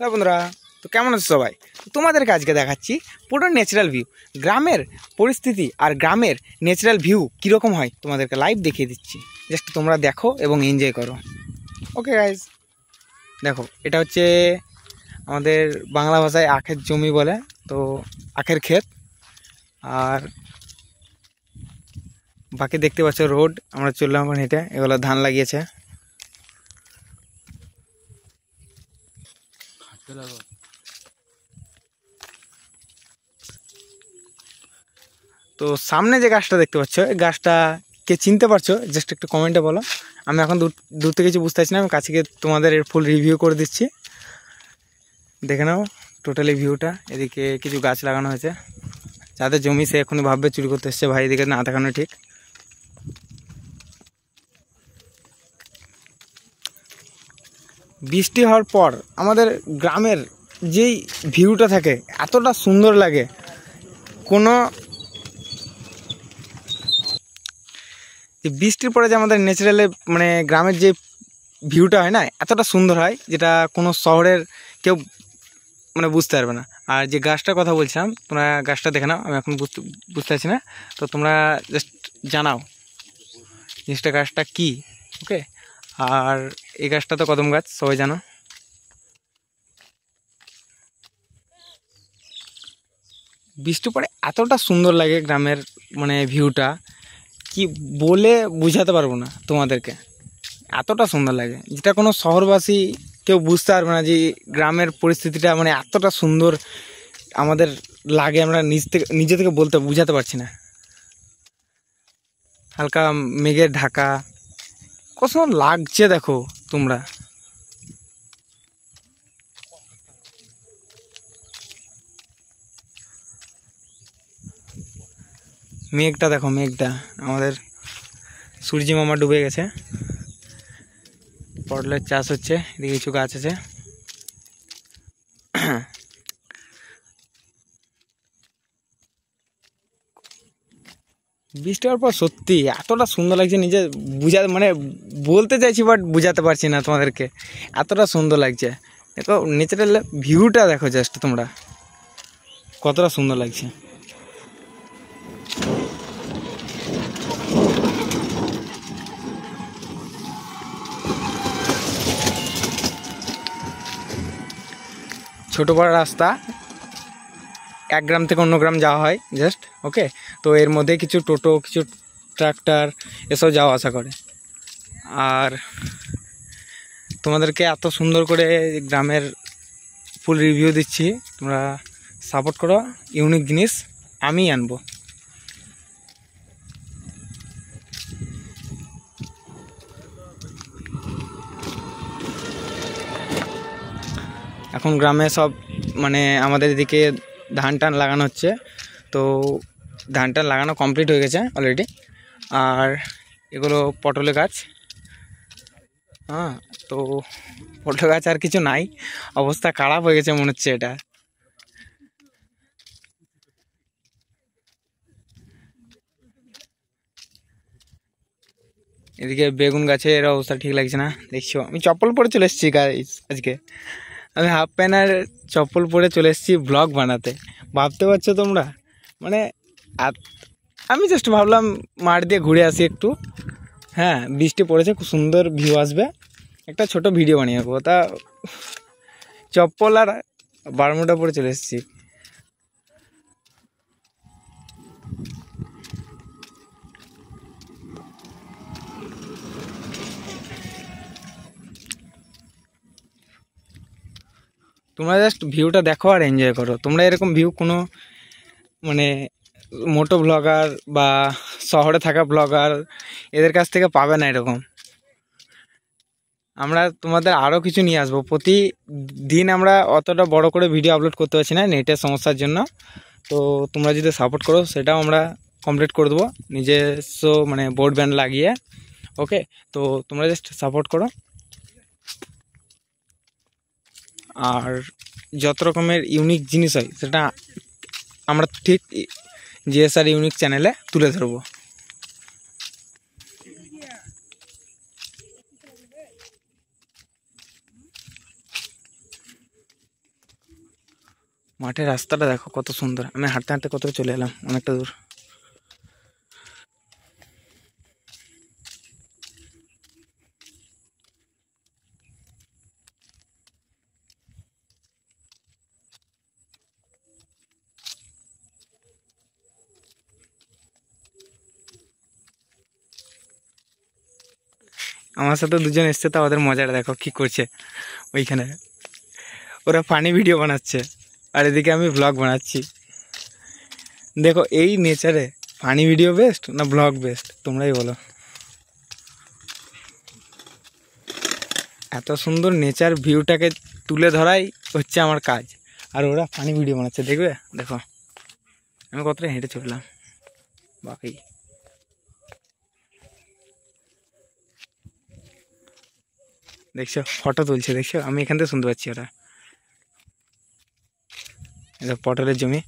Hello বন্ধুরা, তো কেমন আছো সবাই? তোমাদেরকে আজকে দেখাচ্ছি পুরো ন্যাচারাল ভিউ, গ্রামের পরিস্থিতি আর গ্রামের ন্যাচারাল ভিউ কীরকম হয় তোমাদেরকে লাইভ দেখিয়ে দিচ্ছি। জাস্ট তোমরা দেখো এবং এনজয় করো। ওকে গাইজ, দেখো এটা হচ্ছে আমাদের বাংলা ভাষায় আখের জমি বলে, তো আখের ক্ষেত। আর বাকি দেখতে পাচ্ছ রোড, আমরা চললাম এখন হেঁটে, এগুলো ধান লাগিয়েছে। তো সামনে যে গাছটা দেখতে পাচ্ছ, এই গাছটা কে চিনতে পারছো জাস্ট একটু কমেন্টে বলো। আমি এখন দূর থেকে কিছু বুঝতে পারছি না, আমি কাছে গিয়ে তোমাদের এর ফুল রিভিউ করে দিচ্ছি। দেখে নাও টোটালি ভিউটা। এদিকে কিছু গাছ লাগানো হয়েছে, যাদের জমি সে এখনই ভাববে চুরি করতে এসছে, ভাই এদিকে না দেখানো ঠিক। বৃষ্টি হওয়ার পর আমাদের গ্রামের যেই ভিউটা থাকে এতটা সুন্দর লাগে, কোনো যে বৃষ্টির পরে যে আমাদের ন্যাচারালে মানে গ্রামের যে ভিউটা হয় না, এতটা সুন্দর হয় যেটা কোনো শহরের কেউ মানে বুঝতে পারবে না। আর যে গাছটার কথা বলছিলাম, তোমরা গাছটা দেখে নাও, আমি এখন বুঝতে পারছি না, তো তোমরা জাস্ট জানাও জিনিসটা গাছটা কি। ওকে, আর এই গাছটা তো কদম গাছ, সবাই জানো। বৃষ্টি পরে এতটা সুন্দর লাগে গ্রামের মানে ভিউটা, কি বলে বুঝাতে পারবো না তোমাদেরকে, এতটা সুন্দর লাগে যেটা কোনো শহরবাসী কেউ বুঝতে পারবে না যে গ্রামের পরিস্থিতিটা মানে এতটা সুন্দর আমাদের লাগে, আমরা নিজে থেকে বলতে বুঝাতে পারছি না। হালকা মেঘের ঢাকা, কত সুন্দর লাগছে দেখো তোমরা। মেঘটা দেখো, মেঘটা আমাদের সূর্য মামা ডুবে গেছে, পটলের চাষ হচ্ছে, এদিকে কিছু গাছ আছে। বৃষ্টি হওয়ার পর সত্যি এতটা সুন্দর লাগছে, নিজে মানে বলতে চাইছি বাট বুঝাতে পারছি না তোমাদেরকে, এতটা সুন্দর লাগছে। দেখো ন্যাচারাল ভিউটা দেখো জাস্ট তোমরা, কতটা সুন্দর লাগছে। ছোট বড় রাস্তা, এক গ্রাম থেকে অন্য গ্রাম যাওয়া হয় জাস্ট। ওকে, তো এর মধ্যে কিছু টোটো, কিছু ট্রাক্টর এসব যাওয়া আসা করে। আর তোমাদেরকে এত সুন্দর করে গ্রামের ফুল রিভিউ দিচ্ছি, তোমরা সাপোর্ট করো। ইউনিক জিনিস আমি আনবো। এখন গ্রামে সব মানে আমাদের এদিকে ধান টান লাগানো হচ্ছে, তো ধান টান লাগানো কমপ্লিট হয়ে গেছে অলরেডি। আর এগুলো পটলের গাছ, হ্যাঁ, তো পটল গাছ আর কিছু নাই, অবস্থা খারাপ হয়ে গেছে মনে হচ্ছে এটা। এদিকে বেগুন গাছের অবস্থা ঠিক লাগছে না, দেখছো আমি চপ্পল পরে চলে এসেছি গাইস আজকে, আমি হাফ প্যান্ট আর চপ্পল পরে চলে এসেছি ব্লগ বানাতে, ভাবতে পারছো তোমরা মানে। আমি জাস্ট ভাবলাম মাঠ দিয়ে ঘুরে আসি একটু, হ্যাঁ বৃষ্টি পড়েছে, খুব সুন্দর ভিউ আসবে, একটা ছোট ভিডিও বানিয়ে নেবো, তা চপ্পল আর বারমুডা পরে চলে এসেছি। তোমরা জাস্ট ভিউটা দেখো আর এনজয় করো। তোমরা এরকম ভিউ কোনো মানে মোটো ব্লগার বা শহরে থাকা ব্লগার এদের কাছ থেকে পাবে না এরকম। আমরা তোমাদের আরও কিছু নিয়ে আসবো, প্রতিদিন আমরা অতটা বড় করে ভিডিও আপলোড করতে পারছি না নেটের সমস্যার জন্য, তো তোমরা যদি সাপোর্ট করো সেটাও আমরা কমপ্লিট করে দেবো নিজস্ব মানে ব্রডব্যান্ড লাগিয়ে। ওকে, তো তোমরা জাস্ট সাপোর্ট করো, আর যত রকমের ইউনিক জিনিস হয় সেটা আমরা ঠিক জিএসআর ইউনিক চ্যানেলে তুলে ধরবো। মাঠের রাস্তাটা দেখো কত সুন্দর। আমি হাঁটতে হাঁটতে কতটা চলে এলাম, অনেকটা দূর। আমার সাথে দুজন এসছে, তা ওদের মজাটা দেখো কি করছে ওইখানে। ওরা ফানি ভিডিও বানাচ্ছে আর এদিকে আমি ব্লগ বানাচ্ছি। দেখো এই নেচারে ফানি ভিডিও বেস্ট না ব্লগ বেস্ট, তোমরাই বলো। এত সুন্দর নেচার ভিউটাকে তুলে ধরাই হচ্ছে আমার কাজ, আর ওরা ফানি ভিডিও বানাচ্ছে। দেখবে দেখো আমি কতটা হেঁটে চললাম। বাকি দেখছো ফটো তুলছে, দেখছো আমি এখান থেকে শুনতে পাচ্ছি। ওরা এটা পটলের জমি।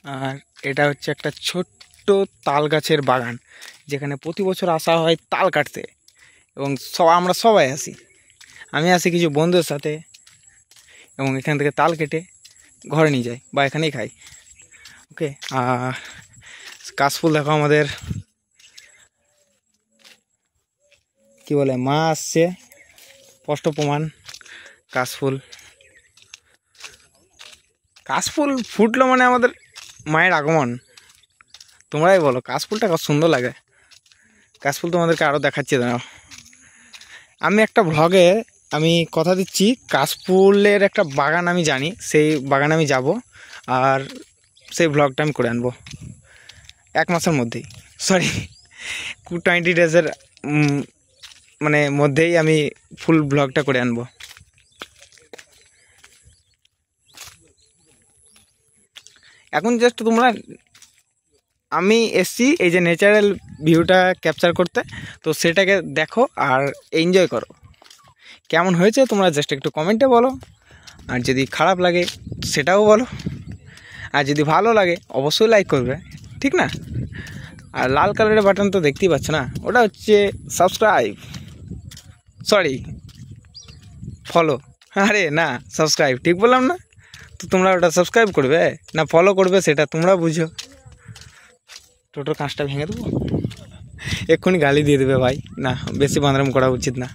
আর এটা হচ্ছে একটা ছোট্ট তাল গাছের বাগান, যেখানে প্রতি বছর আসা হয় তাল কাটতে, এবং আমরা সবাই আসি। আমি আসি কিছু বন্ধুদের সাথে, এবং এখান থেকে তাল কেটে ঘরে নিয়ে যাই বা এখানেই খাই। ওকে, আর কাশফুল দেখো আমাদের কি বলে, মা আসছে, স্পষ্ট প্রমাণ। কাশফুল কাশফুল ফুটলো মানে আমাদের মায়ের আগমন। তোমরাই বলো কাশফুলটা কত সুন্দর লাগে। কাশফুল তোমাদেরকে আরও দেখাচ্ছি দাঁড়াও। আমি একটা ভ্লগে আমি কথা দিচ্ছি, কাশফুলের একটা বাগান আমি জানি, সেই বাগানে আমি যাব, আর সেই ভ্লগটা আমি করে আনবো 1 মাসের মধ্যেই, সরি 20 ডেজের মানে মধ্যেই আমি ফুল ব্লগটা করে আনবো। এখন জাস্ট তোমরা, আমি এসছি এই যে ন্যাচারাল ভিউটা ক্যাপচার করতে, তো সেটাকে দেখো আর এনজয় করো। কেমন হয়েছে তোমরা জাস্ট একটু কমেন্টে বলো, আর যদি খারাপ লাগে সেটাও বলো, আর যদি ভালো লাগে অবশ্যই লাইক করবে, ঠিক না? আর লাল কালারের বাটন তো দেখতেই পাচ্ছ না, ওটা হচ্ছে সাবস্ক্রাইব, সরি ফলো। আরে না, সাবস্ক্রাইব ঠিক বললাম না? তো তোমরা ওটা সাবস্ক্রাইব করবে না ফলো করবে সেটা তোমরা বুঝো। টোটোর কাঁচটা ভেঙে দেবো, এক্ষুনি গালি দিয়ে দেবে ভাই। না, বেশি বাঁদরাম করা উচিত না।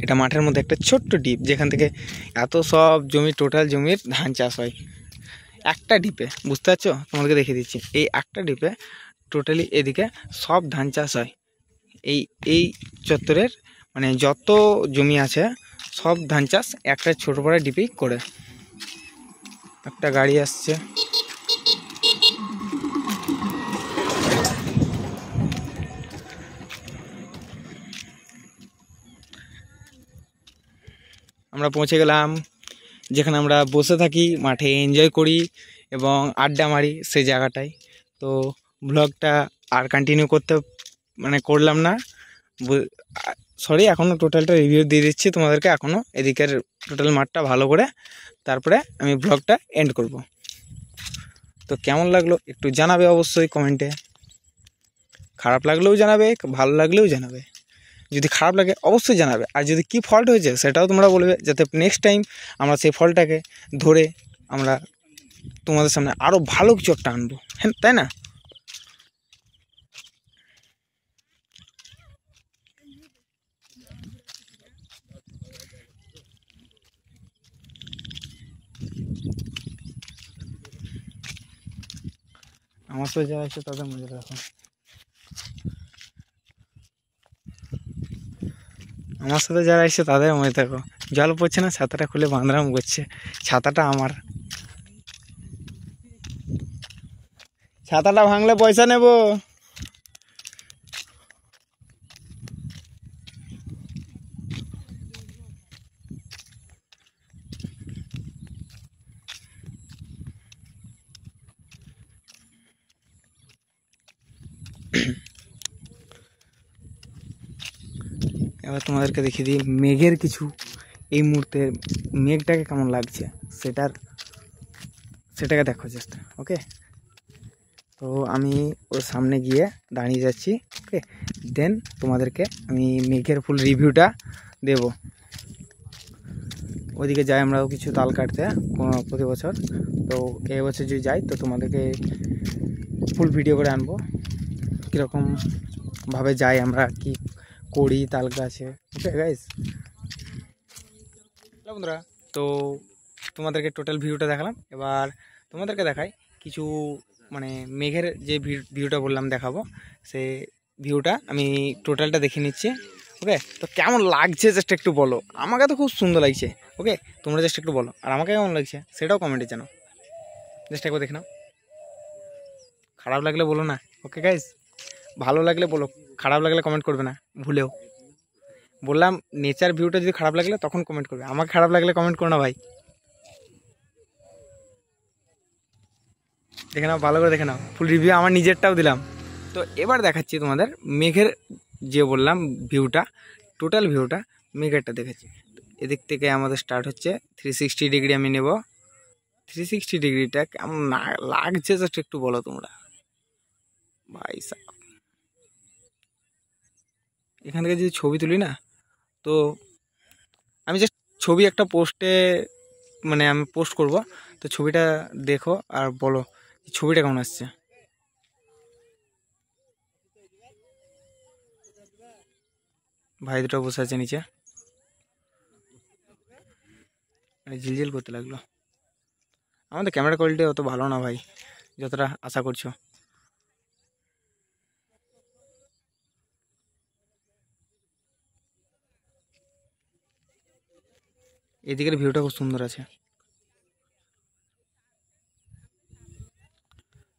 এটা মাঠের মধ্যে একটা ছোট্ট ডিপ, যেখান থেকে এত সব জমি, টোটাল জমির ধান চাষ হয় একটা ডিপে। বুঝতে পারছো? তোমাদেরকে দেখিয়ে দিচ্ছি। এই একটা ডিপে টোটালি এদিকে সব ধান চাষ হয়। এই চত্বরের মানে যত জমি আছে সব ধান চাষ একটা ছোটো বড় ডিপেই করে। একটা গাড়ি আসছে, আমরা পৌঁছে গেলাম যেখানে আমরা বসে থাকি, মাঠে এনজয় করি এবং আড্ডা মারি সেই জায়গাটায়। তো ব্লগটা আর কন্টিনিউ করলাম না, সরি। এখনও টোটালটা রিভিউ দিয়ে দিচ্ছি তোমাদেরকে এখনও, এদিকের টোটাল মাঠটা ভালো করে, তারপরে আমি ব্লগটা এন্ড করব। তো কেমন লাগলো একটু জানাবে অবশ্যই কমেন্টে। খারাপ লাগলেও জানাবে, ভালো লাগলেও জানাবে। যদি খারাপ লাগে অবশ্যই জানাবে, আর যদি কি ফল্ট হয়েছে সেটাও তোমরা বলবে, যাতে নেক্সট টাইম আমরা সেই ফল্টটাকে ধরে আমরা তোমাদের সামনে আরও ভালো কিছু একটা আনবো, হ্যাঁ তাই না? আমার সাথে যারা আছে তাদের মজা রাখো, আমার সাথে যারা এসে তাদের মনে থাকো। জল পড়ছে না, ছাতাটা খুলে বাঁদরাম করছে। ছাতাটা আমার, ছাতাটা ভাঙলে পয়সা নেব। এবার তোমাদেরকে দেখিয়ে দিই মেঘের কিছু, এই মুহূর্তে মেঘটাকে কেমন লাগছে সেটাকে দেখো জাস্ট। ওকে, তো আমি ওর সামনে গিয়ে দাঁড়িয়ে যাচ্ছি। ওকে, দেন তোমাদেরকে আমি মেঘের ফুল রিভিউটা দেব। ওইদিকে যাই আমরাও কিছু তাল কাটতে প্রতি বছর। তো এবছর যদি যাই তো তোমাদেরকে ফুল ভিডিও করে আনবো, কীরকমভাবে যাই আমরা, কি করি তাল গাছে। ওকে গাইস, বন্ধুরা, তো তোমাদেরকে টোটাল ভিউটা দেখালাম। এবার তোমাদেরকে দেখাই কিছু, মানে মেঘের যে ভিউটা বললাম দেখাবো, সে ভিউটা আমি টোটালটা দেখে নিচ্ছি। ওকে, তো কেমন লাগছে জাস্ট একটু বলো। আমাকে তো খুব সুন্দর লাগছে। ওকে, তোমরা জাস্ট একটু বলো আর আমাকে কেমন লাগছে সেটাও কমেন্টে জানাও। জাস্ট একবার দেখে নাও, খারাপ লাগলে বলো না। ওকে গাইস, ভালো লাগলে বলো, খারাপ লাগলে কমেন্ট করবে না ভুলেও। বললাম নেচার ভিউটা যদি খারাপ লাগলে তখন কমেন্ট করবে, আমাকে খারাপ লাগলে কমেন্ট করো না ভাই। দেখে নাও, ভালো করে দেখে নাও। ফুল রিভিউ আমার নিজেরটাও দিলাম। তো এবার দেখাচ্ছি তোমাদের মেঘের যে বললাম ভিউটা, টোটাল ভিউটা মেঘেরটা দেখাচ্ছি। এদিক থেকে আমাদের স্টার্ট হচ্ছে 360 ডিগ্রি আমি নেব। 360 ডিগ্রিটা কেমন লাগছে জাস্ট একটু বলো তোমরা ভাই সাহেব। এখান থেকে যদি ছবি তুলি না, তো আমি জাস্ট ছবি একটা পোস্টে, মানে আমি পোস্ট করব, তো ছবিটা দেখো আর বলো ছবিটা কেমন আসছে। ভাই দুটো বসে আছে নিচে, মানে ঝিলঝিল করতে লাগলো। আমাদের ক্যামেরা কোয়ালিটি অত ভালো না ভাই, যতটা আশা করছো। এদিকের ভিউটা খুব সুন্দর আছে।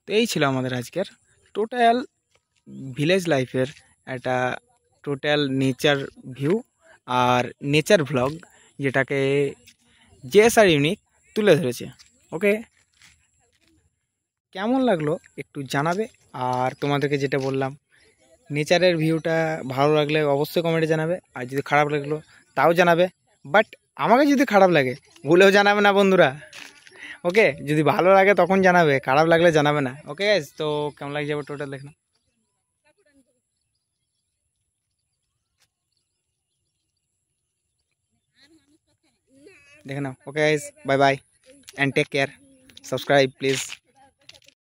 তো এই ছিল আমাদের আজকের টোটাল ভিলেজ লাইফের একটা টোটাল নেচার ভিউ আর নেচার ভ্লগ, যেটাকে জেএসআর ইউনিক তুলে ধরেছে। ওকে, কেমন লাগলো একটু জানাবে। আর তোমাদেরকে যেটা বললাম, নেচারের ভিউটা ভালো লাগলে অবশ্যই কমেন্টে জানাবে, আর যদি খারাপ লাগলো তাও জানাবে। বাট আমাকে যদি খারাপ লাগে ভুলেও জানাবে না বন্ধুরা। ওকে, যদি ভালো লাগে তখন জানাবে, খারাপ লাগলে জানাবে না। ওকে গাইস, তো কেমন লাগছে আবার টোটাল দেখলাম, দেখে নাও। Okay guys, bye bye and take care, subscribe please.